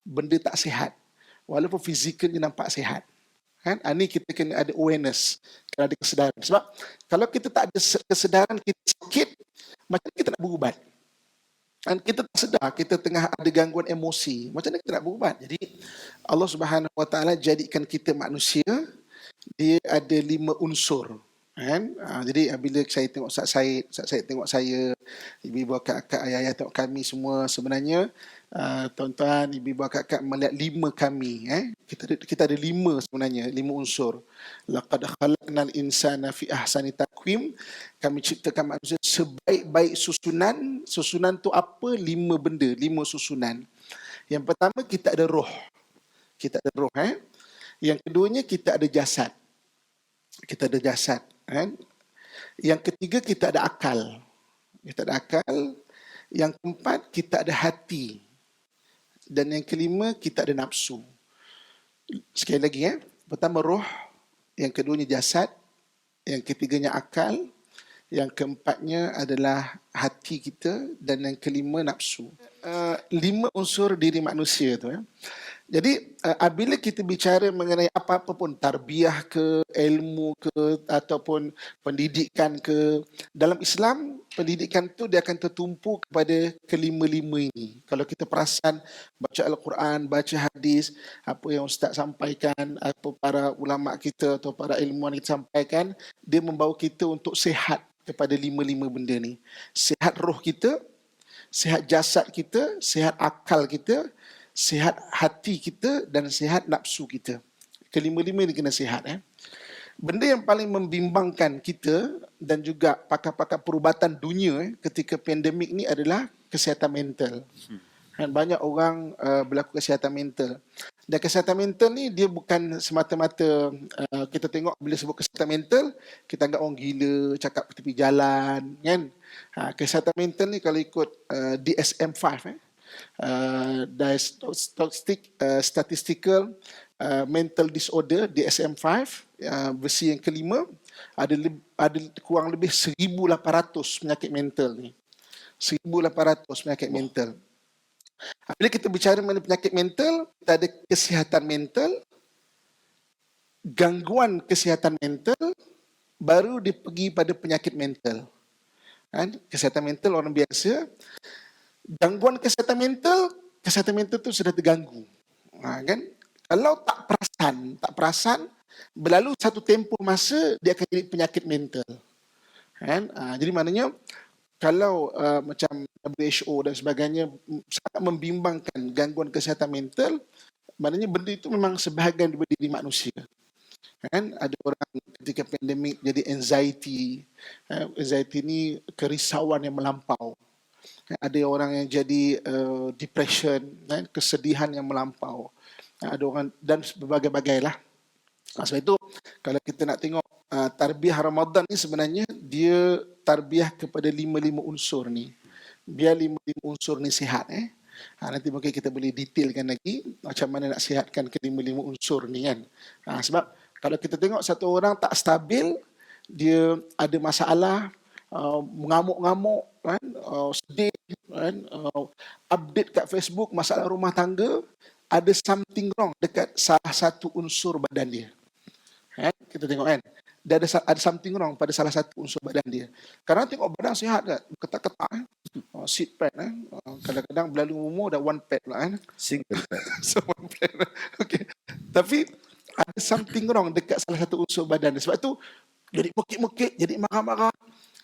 benda tak sihat. Walaupun fizikalnya nampak sihat. Kan? Ini kita kena ada awareness, kena ada kesedaran. Sebab kalau kita tak ada kesedaran kita sakit, macam mana kita nak berubat? Dan kita tak sedar kita tengah ada gangguan emosi. Macam mana kita nak berubat? Jadi Allah Subhanahu Wa Taala jadikan kita manusia, dia ada 5 unsur. Kan? Jadi bila saya tengok Ustaz Said tengok saya, ibu-ibu akak-akak, ayah-ayah tengok kami semua, sebenarnya tuan-tuan, ibu-ibu akak-akak melihat 5 kami. Kita ada 5 sebenarnya, 5 unsur. Laqad khalaqnal insana fi ahsani taqwim. Kami ciptakan manusia sebaik-baik susunan. Susunan tu apa? 5 benda, 5 susunan. Yang pertama, kita ada roh. Kita ada roh. Yang keduanya, kita ada jasad. Kita ada jasad. Yang ketiga, kita ada akal. Kita ada akal. Yang keempat, kita ada hati. Dan yang kelima, kita ada nafsu. Sekali lagi pertama roh, yang keduanya jasad, yang ketiganya akal, yang keempatnya adalah hati kita, dan yang kelima nafsu. 5 unsur diri manusia tu. Jadi bila kita bicara mengenai apa-apa pun, tarbiyah ke, ilmu ke, ataupun pendidikan ke, dalam Islam, pendidikan tu dia akan tertumpu kepada kelima-lima ini. Kalau kita perasan, baca Al-Quran, baca hadis, apa yang Ustaz sampaikan, apa para ulama kita atau para ilmuwan kita sampaikan, dia membawa kita untuk sihat kepada 5 benda ni. Sihat roh kita, sihat jasad kita, sihat akal kita, sihat hati kita, dan sihat nafsu kita. Kelima-lima ni kena sihat. Benda yang paling membimbangkan kita dan juga pakar-pakar perubatan dunia ketika pandemik ni adalah kesihatan mental. Banyak orang berlaku kesihatan mental. Dan kesihatan mental ni dia bukan semata-mata kita tengok bila sebut kesihatan mental, kita anggap orang gila, cakap tepi jalan, kan? Kesihatan mental ni kalau ikut DSM-5, Diagnostic Statistical Mental Disorder, DSM-5, versi yang kelima, ada kurang lebih 1,800 penyakit mental ni. 1,800 penyakit mental. Bila kita bicara mengenai penyakit mental, kita ada kesihatan mental, gangguan kesihatan mental, baru dia pergi pada penyakit mental. Kesihatan mental orang biasa, gangguan kesihatan mental tu sudah terganggu. Kan? Kalau tak perasan, berlalu satu tempoh masa, dia akan jadi penyakit mental. Kan? Jadi maknanya, kalau macam WHO dan sebagainya sangat membimbangkan gangguan kesihatan mental, maknanya benda itu memang sebahagian daripada diri manusia. Kan? Ada orang ketika pandemik jadi anxiety. Anxiety ni kerisauan yang melampau. Ada orang yang jadi depression, kesedihan yang melampau. Ada orang dan berbagai-bagai lah. Sebab itu kalau kita nak tengok tarbiyah Ramadan ni sebenarnya dia tarbiyah kepada 5 unsur ni. Biar 5 unsur ni sihat. Nanti mungkin kita boleh detailkan lagi macam mana nak sihatkan ke 5 unsur ni kan. Sebab kalau kita tengok satu orang tak stabil, dia ada masalah, mengamuk-ngamuk, kan? Sedih, kan? Update kat Facebook masalah rumah tangga, ada something wrong dekat salah satu unsur badan dia. Kita tengok kan, dia ada something wrong pada salah satu unsur badan dia. Kadang tengok badan sihat kan, ketak-ketak, seat pad, kadang-kadang berlalu umur dah one pad lah kan. Single pad. So one pad. Okay. Tapi ada something wrong dekat salah satu unsur badan dia. Sebab tu jadi mukit-mukit, jadi marah-marah,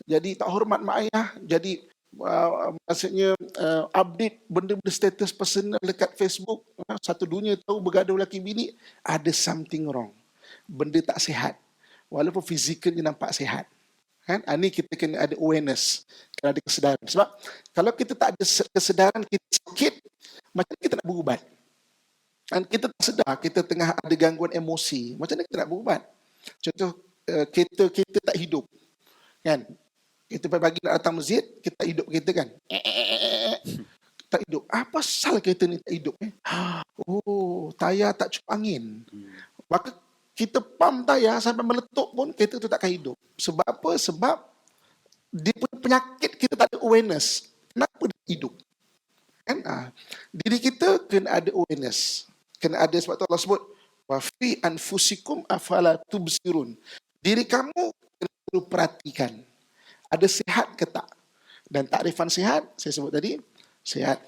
jadi tak hormat mak ayah, jadi maksudnya update benda-benda status personal dekat Facebook, satu dunia tahu bergaduh laki bini, ada something wrong. Benda tak sihat. Walaupun fizikalnya nampak sihat. Kan? Ini kita kena ada awareness, kena ada kesedaran. Sebab kalau kita tak ada kesedaran kita sakit, macam mana kita nak berubat? Dan kita tak sedar kita tengah ada gangguan emosi. Macam mana kita nak berubat? Contoh, kereta tak hidup. Kan? Kita pagi nak datang masjid, kita hidup kereta kan. Tak hidup. Apa pasal kereta ni tak hidup? Oh, tayar tak cukup angin. Maka kita pump tayar sampai meletup pun kereta tu takkan hidup. Sebab apa? Sebab dia punya penyakit kita tak ada awareness. Kenapa dia hidup? Kan? Diri kita kena ada awareness. Kena ada, sebab tu Allah sebut, wa fi anfusikum afala tubsirun. Diri kamu kena perlu perhatikan. Ada sihat ke tak? Dan takrifan sihat, saya sebut tadi, sihat.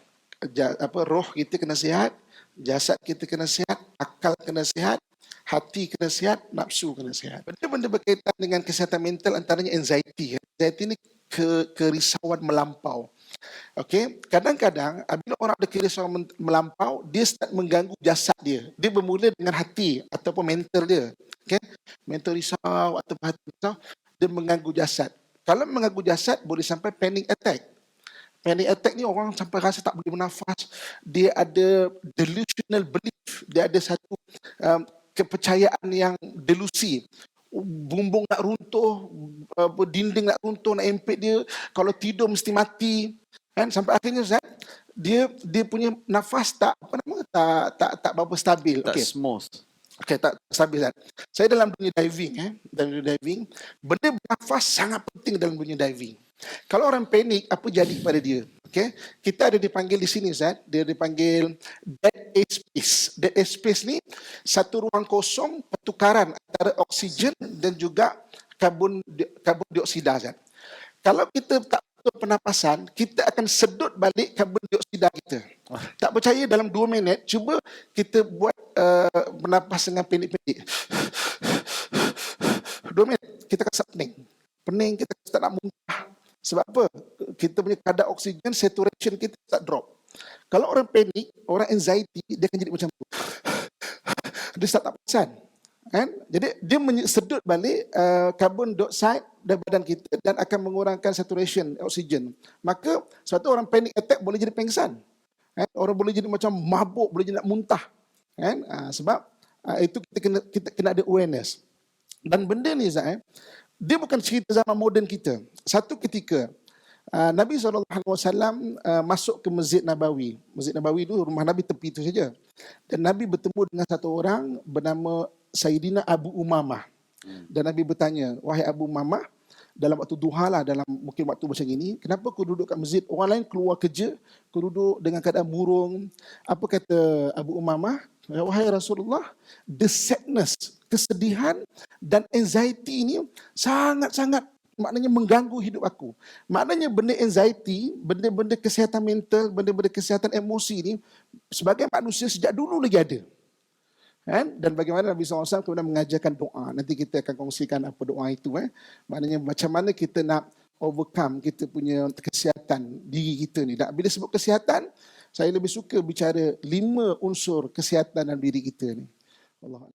Roh kita kena sihat, jasad kita kena sihat, akal kena sihat, hati kena sihat, nafsu kena sihat. Benda-benda berkaitan dengan kesihatan mental antaranya anxiety. Anxiety ni kerisauan melampau. Okey, kadang-kadang bila orang ada kerisauan melampau, dia start mengganggu jasad dia. Dia bermula dengan hati ataupun mental dia. Okey, mental risau atau hati risau, dia mengganggu jasad. Kalau mengganggu jasad, boleh sampai panic attack. Panic attack ni orang sampai rasa tak boleh bernafas. Dia ada delusional belief. Dia ada satu kepercayaan yang delusi. Bumbung nak runtuh, dinding nak runtuh, nak empit dia. Kalau tidur mesti mati. Kan? Sampai akhirnya Zat, dia punya nafas tak berapa stabil. Tak smooth. Okey, tak stabil Zat. Saya dalam dunia diving, benda bernafas sangat penting dalam dunia diving. Kalau orang panik, apa jadi pada dia? Okay? Kita ada dipanggil di sini, Zat. Dia dipanggil dead airspace. Dead airspace ni satu ruang kosong pertukaran antara oksigen dan juga karbon dioksida, Zat. Kalau kita tak betul pernafasan, kita akan sedut balik karbon dioksida kita. Tak percaya, dalam 2 minit, cuba kita buat bernafas dengan pendek-pendek. 2 minit, kita akan start pening. Pening, kita start nak muntah. Sebab apa? Kita punya kadar oksigen, saturation kita tak drop. Kalau orang panik, orang anxiety, dia akan jadi macam tu. Dia start tak perasan. Kan? Jadi dia sedut balik carbon dioxide dari badan kita dan akan mengurangkan saturation oksigen. Maka sebab tu orang panic attack boleh jadi pengsan. Kan? Orang boleh jadi macam mabuk, boleh jadi nak muntah. Kan? Sebab itu kita kena ada awareness. Dan benda ni Zat, dia bukan cerita zaman moden kita. Satu ketika Nabi SAW masuk ke Masjid Nabawi. Masjid Nabawi itu rumah Nabi tepi itu saja. Dan Nabi bertemu dengan satu orang bernama Sayyidina Abu Umamah. Dan Nabi bertanya, wahai Abu Umamah, dalam waktu duha lah, dalam mungkin waktu macam ini, kenapa kau duduk kat masjid? Orang lain keluar kerja, kau duduk dengan keadaan murung. Apa kata Abu Umamah? Wahai Rasulullah, the sadness, kesedihan dan anxiety ini sangat-sangat maknanya mengganggu hidup aku. Maknanya benda anxiety, benda-benda kesihatan mental, benda-benda kesihatan emosi ini sebagai manusia sejak dulu lagi ada. Kan? Dan bagaimana Nabi SAW kemudian mengajarkan doa. Nanti kita akan kongsikan apa doa itu. Maknanya macam mana kita nak overcome kita punya kesihatan diri kita ni. Bila sebut kesihatan, saya lebih suka bicara 5 unsur kesihatan dalam diri kita ni. Allah.